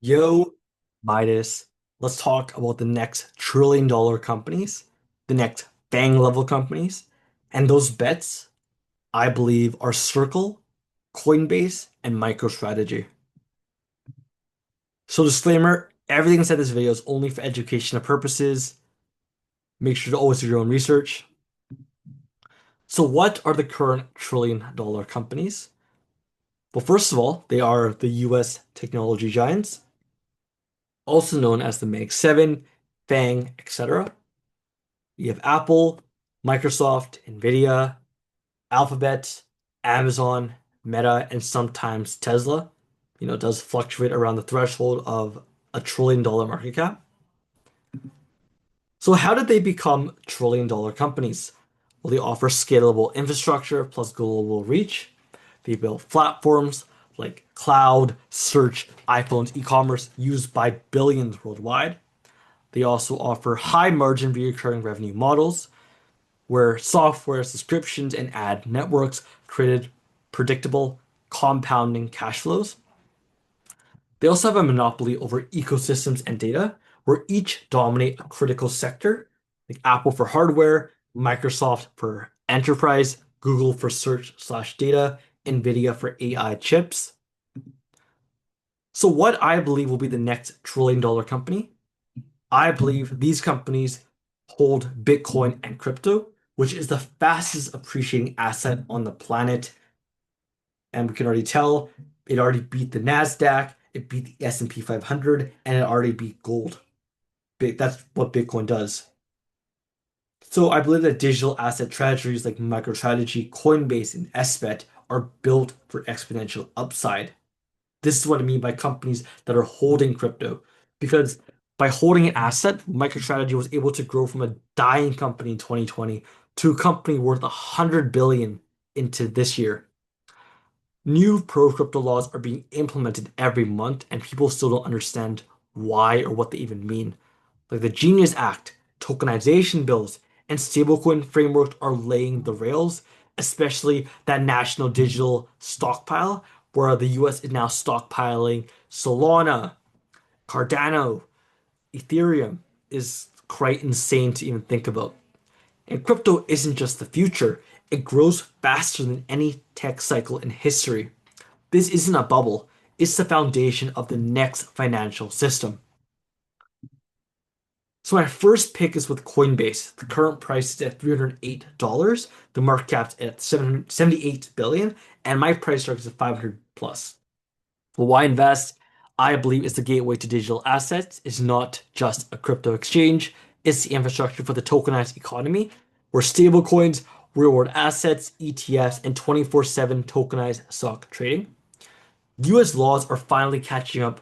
Yo, Midas, let's talk about the next trillion-dollar companies, the next FANG level companies. And those bets, I believe, are Circle, Coinbase, and MicroStrategy. So disclaimer, everything inside this video is only for educational purposes. Make sure to always do your own research. So what are the current trillion-dollar companies? Well, first of all, they are the US technology giants, also known as the Mag 7, FANG, etc. You have Apple, Microsoft, Nvidia, Alphabet, Amazon, Meta, and sometimes Tesla. It does fluctuate around the threshold of $1 trillion market cap. So how did they become trillion-dollar companies? Well, they offer scalable infrastructure plus global reach. They build platforms like cloud, search, iPhones, e-commerce used by billions worldwide. They also offer high margin recurring revenue models where software subscriptions and ad networks created predictable compounding cash flows. They also have a monopoly over ecosystems and data, where each dominate a critical sector, like Apple for hardware, Microsoft for enterprise, Google for search/data, Nvidia for AI chips. So what I believe will be the next trillion-dollar company, I believe these companies hold Bitcoin and crypto, which is the fastest appreciating asset on the planet. And we can already tell it already beat the Nasdaq, it beat the S&P 500, and it already beat gold. That's what Bitcoin does. So I believe that digital asset treasuries like MicroStrategy, Coinbase, and SBET are built for exponential upside. This is what I mean by companies that are holding crypto. Because by holding an asset, MicroStrategy was able to grow from a dying company in 2020 to a company worth 100 billion into this year. New pro crypto laws are being implemented every month, and people still don't understand why or what they even mean. Like the Genius Act, tokenization bills, and stablecoin frameworks are laying the rails, especially that national digital stockpile, where the US is now stockpiling Solana, Cardano, Ethereum is quite insane to even think about. And crypto isn't just the future, it grows faster than any tech cycle in history. This isn't a bubble, it's the foundation of the next financial system. So my first pick is with Coinbase. The current price is at $308. The market cap's at 78 billion, and my price target is 500 plus. Well, why invest? I believe it's the gateway to digital assets. It's not just a crypto exchange. It's the infrastructure for the tokenized economy, where stablecoins, real-world assets, ETFs, and 24/7 tokenized stock trading. US laws are finally catching up,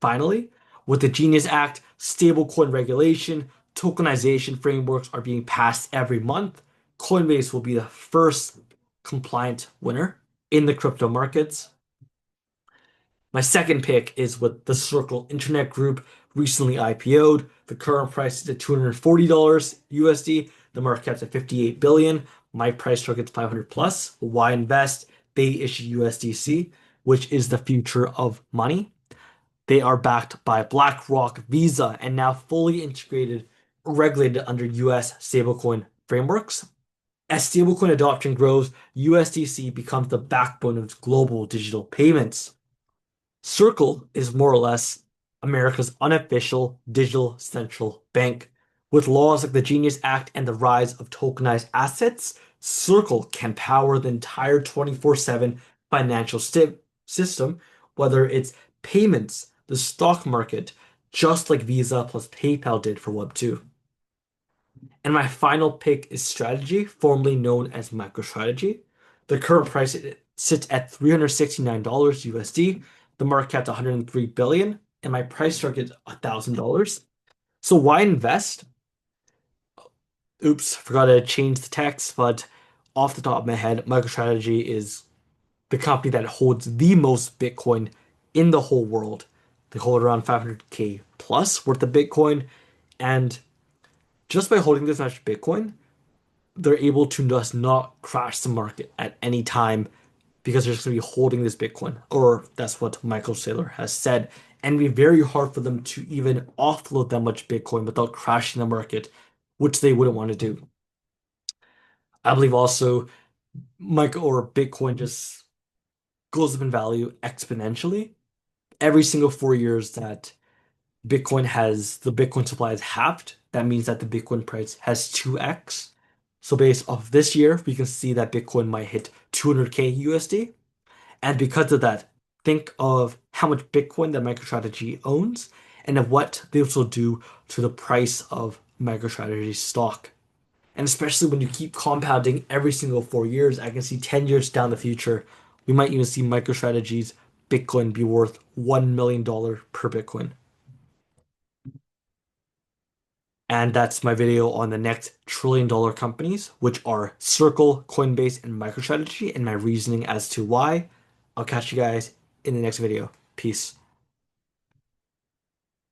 finally, with the Genius Act, stablecoin regulation, tokenization frameworks are being passed every month. Coinbase will be the first compliant winner in the crypto markets. My second pick is with the Circle Internet Group, recently IPO'd. The current price is at $240 USD. The market cap's at 58 billion. My price target's 500 plus. Why invest? They issue USDC, which is the future of money. They are backed by BlackRock, Visa, and now fully integrated, regulated under US stablecoin frameworks. As stablecoin adoption grows, USDC becomes the backbone of global digital payments. Circle is more or less America's unofficial digital central bank. With laws like the Genius Act and the rise of tokenized assets, Circle can power the entire 24/7 financial system, whether it's payments, the stock market, just like Visa plus PayPal did for Web2. And my final pick is Strategy, formerly known as MicroStrategy. The current price sits at $369 USD. The market cap's 103 billion, and my price target is $1,000. So why invest? Oops, forgot to change the text, but off the top of my head, MicroStrategy is the company that holds the most Bitcoin in the whole world. They hold around 500K plus worth of Bitcoin, and just by holding this much Bitcoin, they're able to just not crash the market at any time because they're just going to be holding this Bitcoin, or that's what Michael Saylor has said. and it'd be very hard for them to even offload that much Bitcoin without crashing the market, which they wouldn't want to do. I believe also micro or Bitcoin just goes up in value exponentially. Every single 4 years that the Bitcoin supply is halved, that means that the Bitcoin price has 2x. So based off this year, we can see that Bitcoin might hit 200K USD. And because of that, think of how much Bitcoin that MicroStrategy owns and of what this will do to the price of MicroStrategy stock. And especially when you keep compounding every single 4 years, I can see 10 years down the future, we might even see MicroStrategy's Bitcoin be worth $1 million per Bitcoin. And that's my video on the next trillion-dollar companies, which are Circle, Coinbase, and MicroStrategy, and my reasoning as to why. I'll catch you guys in the next video. Peace.